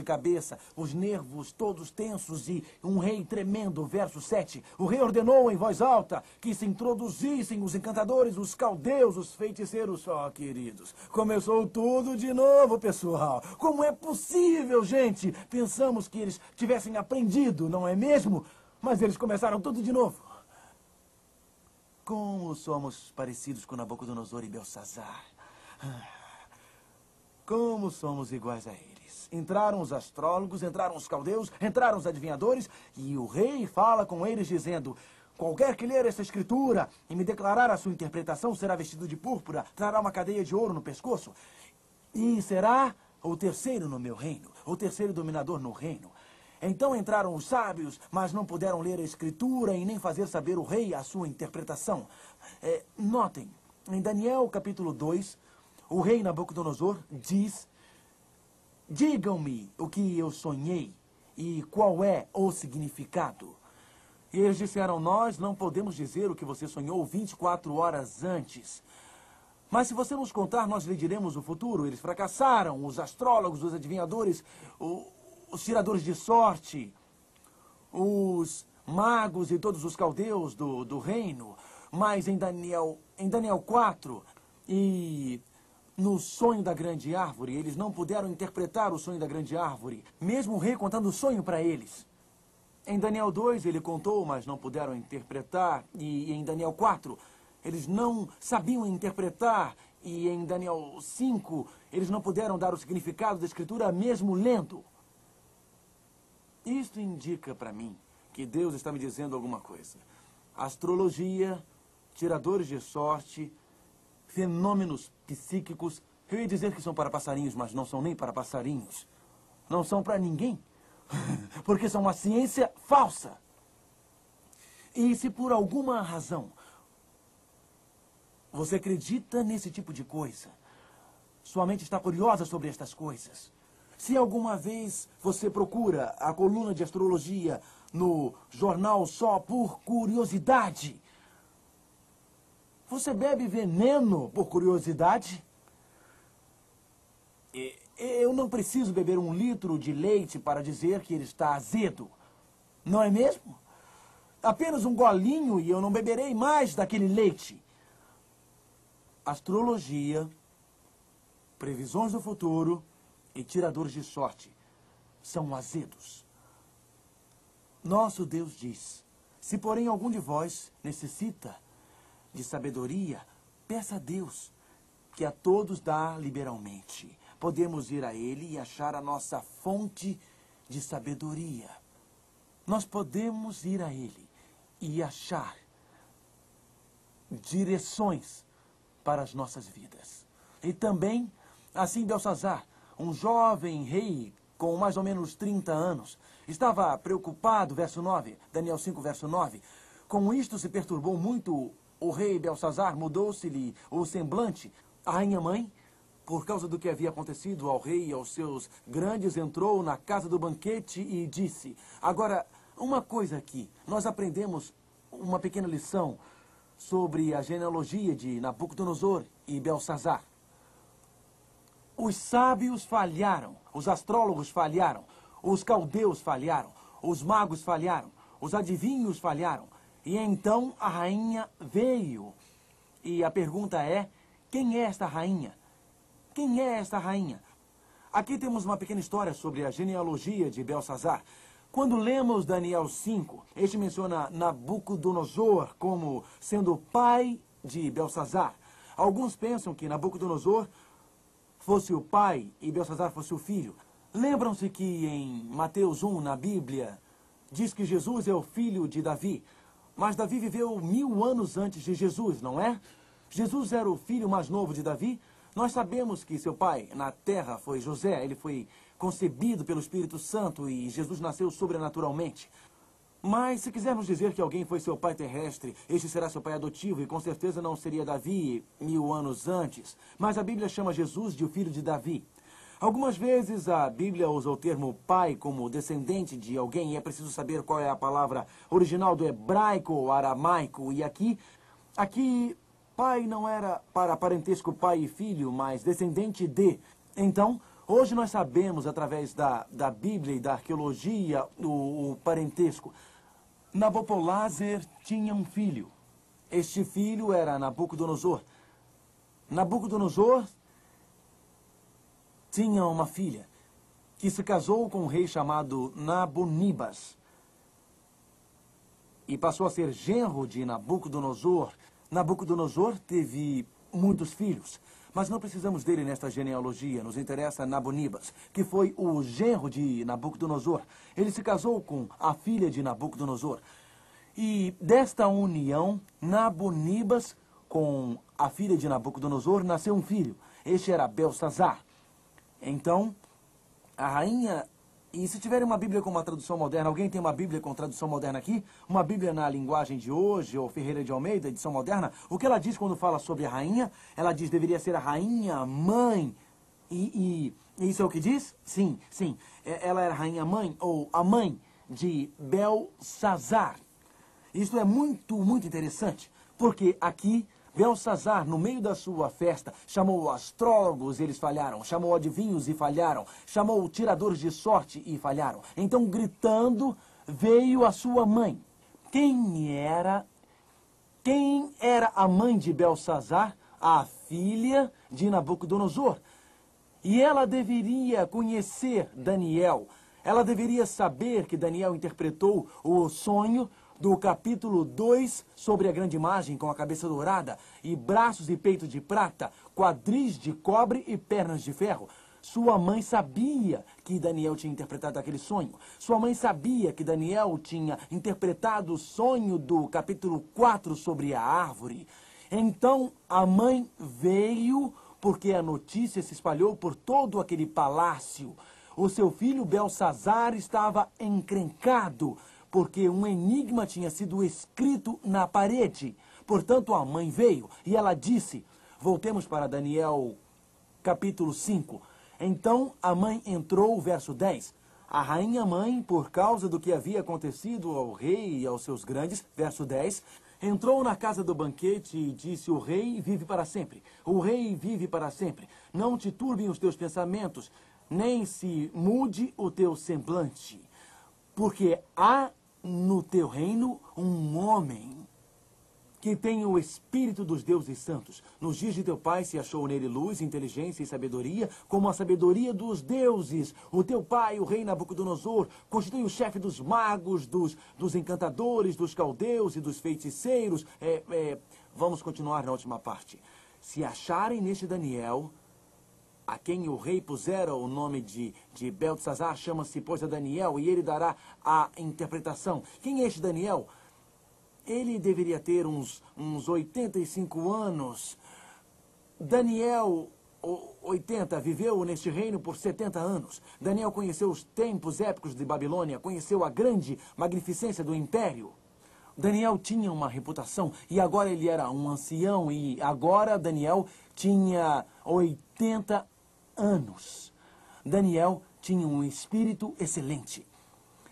cabeça, os nervos todos tensos e um rei tremendo. Verso 7. O rei ordenou em voz alta que se introduzissem os encantadores, os caldeus, os feiticeiros. Oh, queridos, começou tudo de novo, pessoal. Como é possível, gente? Pensamos que eles tivessem aprendido, não é mesmo? Mas eles começaram tudo de novo. Como somos parecidos com Nabucodonosor e Belsazar. Como somos iguais a eles. Entraram os astrólogos, entraram os caldeus, entraram os adivinhadores, e o rei fala com eles dizendo: qualquer que ler essa escritura e me declarar a sua interpretação será vestido de púrpura, trará uma cadeia de ouro no pescoço, e será o terceiro no meu reino, o terceiro dominador no reino. Então entraram os sábios, mas não puderam ler a escritura e nem fazer saber o rei a sua interpretação. Notem, em Daniel capítulo 2, o rei Nabucodonosor diz: digam-me o que eu sonhei e qual é o significado. E eles disseram: nós não podemos dizer o que você sonhou 24 horas antes. Mas se você nos contar, nós lhe diremos o futuro. Eles fracassaram, os astrólogos, os adivinhadores, os tiradores de sorte, os magos e todos os caldeus do reino. Mas em Daniel 4 e no sonho da grande árvore, eles não puderam interpretar o sonho da grande árvore, mesmo o rei contando o sonho para eles. Em Daniel 2 ele contou, mas não puderam interpretar. E em Daniel 4 eles não sabiam interpretar. E em Daniel 5 eles não puderam dar o significado da escritura mesmo lendo. Isto indica para mim que Deus está me dizendo alguma coisa. Astrologia, tiradores de sorte, fenômenos psíquicos. Eu ia dizer que são para passarinhos, mas não são nem para passarinhos. Não são para ninguém. Porque são uma ciência falsa. E se por alguma razão você acredita nesse tipo de coisa, sua mente está curiosa sobre estas coisas, se alguma vez você procura a coluna de astrologia no jornal só por curiosidade, você bebe veneno por curiosidade? Eu não preciso beber 1 litro de leite para dizer que ele está azedo. Não é mesmo? Apenas um golinho e eu não beberei mais daquele leite. Astrologia, previsões do futuro e tiradores de sorte são azedos. Nosso Deus diz: se porém algum de vós necessita de sabedoria, peça a Deus, que a todos dá liberalmente. Podemos ir a Ele e achar a nossa fonte de sabedoria. Nós podemos ir a Ele e achar direções para as nossas vidas. E também, assim Belsazar, um jovem rei com mais ou menos 30 anos, estava preocupado, verso 9, Daniel 5, verso 9. Com isto se perturbou muito o rei Belsazar, mudou-se-lhe o semblante. A rainha-mãe, por causa do que havia acontecido ao rei e aos seus grandes, entrou na casa do banquete e disse: agora, uma coisa aqui, nós aprendemos uma pequena lição sobre a genealogia de Nabucodonosor e Belsazar. Os sábios falharam, os astrólogos falharam, os caldeus falharam, os magos falharam, os adivinhos falharam. E então a rainha veio. E a pergunta é: quem é esta rainha? Quem é esta rainha? Aqui temos uma pequena história sobre a genealogia de Belsazar. Quando lemos Daniel 5, este menciona Nabucodonosor como sendo o pai de Belsazar. Alguns pensam que Nabucodonosor fosse o pai e Belsazar fosse o filho. Lembram-se que em Mateus 1, na Bíblia, diz que Jesus é o filho de Davi. Mas Davi viveu 1000 anos antes de Jesus, não é? Jesus era o filho mais novo de Davi. Nós sabemos que seu pai na terra foi José. Ele foi concebido pelo Espírito Santo e Jesus nasceu sobrenaturalmente. Mas se quisermos dizer que alguém foi seu pai terrestre, este será seu pai adotivo e com certeza não seria Davi 1000 anos antes. Mas a Bíblia chama Jesus de o filho de Davi. Algumas vezes a Bíblia usa o termo pai como descendente de alguém e é preciso saber qual é a palavra original do hebraico ou aramaico. E aqui pai não era para parentesco pai e filho, mas descendente de. Então, Hoje nós sabemos, através da Bíblia e da arqueologia, o parentesco. Nabopolassar tinha um filho. Este filho era Nabucodonosor. Nabucodonosor tinha uma filha que se casou com um rei chamado Nabonibas e passou a ser genro de Nabucodonosor. Nabucodonosor teve muitos filhos, mas não precisamos dele nesta genealogia. Nos interessa Nabonibas, que foi o genro de Nabucodonosor. Ele se casou com a filha de Nabucodonosor. E desta união, Nabonibas com a filha de Nabucodonosor nasceu um filho. Este era Belsazar. Então, a rainha... E se tiverem uma Bíblia com uma tradução moderna, alguém tem uma Bíblia com tradução moderna aqui? Uma Bíblia na linguagem de hoje, ou Ferreira de Almeida, edição moderna? O que ela diz quando fala sobre a rainha? Ela diz que deveria ser a rainha mãe. E isso é o que diz? Sim, sim. Ela era a rainha mãe, ou a mãe de Belsazar. Isso é muito, muito interessante, porque aqui... Belsazar, no meio da sua festa, chamou astrólogos e eles falharam, chamou adivinhos e falharam, chamou tiradores de sorte e falharam. Então, gritando, veio a sua mãe. Quem era a mãe de Belsazar? A filha de Nabucodonosor. E ela deveria conhecer Daniel. Ela deveria saber que Daniel interpretou o sonho do capítulo 2 sobre a grande imagem com a cabeça dourada e braços e peito de prata, quadris de cobre e pernas de ferro. Sua mãe sabia que Daniel tinha interpretado aquele sonho. Sua mãe sabia que Daniel tinha interpretado o sonho do capítulo 4 sobre a árvore. Então a mãe veio porque a notícia se espalhou por todo aquele palácio. O seu filho Belsazar estava encrencado, porque um enigma tinha sido escrito na parede. Portanto, a mãe veio e ela disse, voltemos para Daniel capítulo 5. Então, a mãe entrou, verso 10. A rainha mãe, por causa do que havia acontecido ao rei e aos seus grandes, verso 10, entrou na casa do banquete e disse, o rei vive para sempre. O rei vive para sempre. Não te turbem os teus pensamentos, nem se mude o teu semblante. Porque há no teu reino um homem que tem o espírito dos deuses santos. Nos dias de teu pai se achou nele luz, inteligência e sabedoria, como a sabedoria dos deuses. O teu pai, o rei Nabucodonosor, constitui o chefe dos magos, dos encantadores, dos caldeus e dos feiticeiros. Vamos continuar na última parte. Se acharem neste Daniel, a quem o rei pusera o nome de Beltesazar, chama-se, pois, a Daniel, e ele dará a interpretação. Quem é este Daniel? Ele deveria ter uns 85 anos. Daniel, 80, viveu neste reino por 70 anos. Daniel conheceu os tempos épicos de Babilônia, conheceu a grande magnificência do império. Daniel tinha uma reputação e agora ele era um ancião e agora Daniel tinha 80 anos. Daniel tinha um espírito excelente.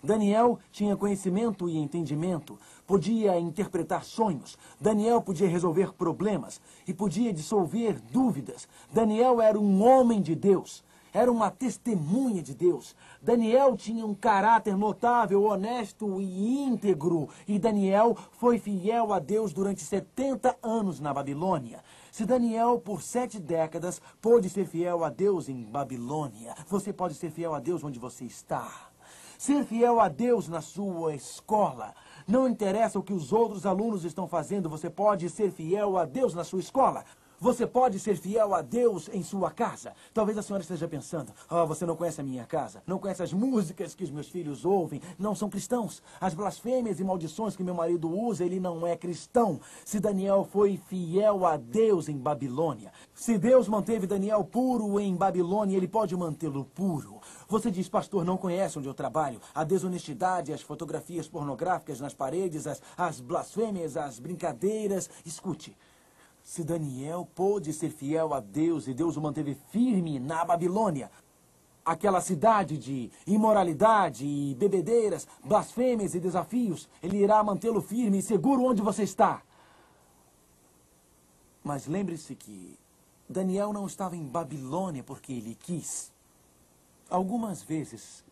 Daniel tinha conhecimento e entendimento, podia interpretar sonhos. Daniel podia resolver problemas e podia dissolver dúvidas. Daniel era um homem de Deus, era uma testemunha de Deus. Daniel tinha um caráter notável, honesto e íntegro. E Daniel foi fiel a Deus durante 70 anos na Babilônia. Se Daniel, por 7 décadas, pôde ser fiel a Deus em Babilônia, você pode ser fiel a Deus onde você está. Ser fiel a Deus na sua escola. Não interessa o que os outros alunos estão fazendo, você pode ser fiel a Deus na sua escola. Você pode ser fiel a Deus em sua casa. Talvez a senhora esteja pensando, você não conhece a minha casa, não conhece as músicas que os meus filhos ouvem, não são cristãos. As blasfêmias e maldições que meu marido usa, ele não é cristão. Se Daniel foi fiel a Deus em Babilônia, se Deus manteve Daniel puro em Babilônia, ele pode mantê-lo puro. Você diz, pastor, não conhece onde eu trabalho. A desonestidade, as fotografias pornográficas nas paredes, as blasfêmias, as brincadeiras. Escute. Se Daniel pôde ser fiel a Deus e Deus o manteve firme na Babilônia, aquela cidade de imoralidade e bebedeiras, blasfêmias e desafios, ele irá mantê-lo firme e seguro onde você está. Mas lembre-se que Daniel não estava em Babilônia porque ele quis. Algumas vezes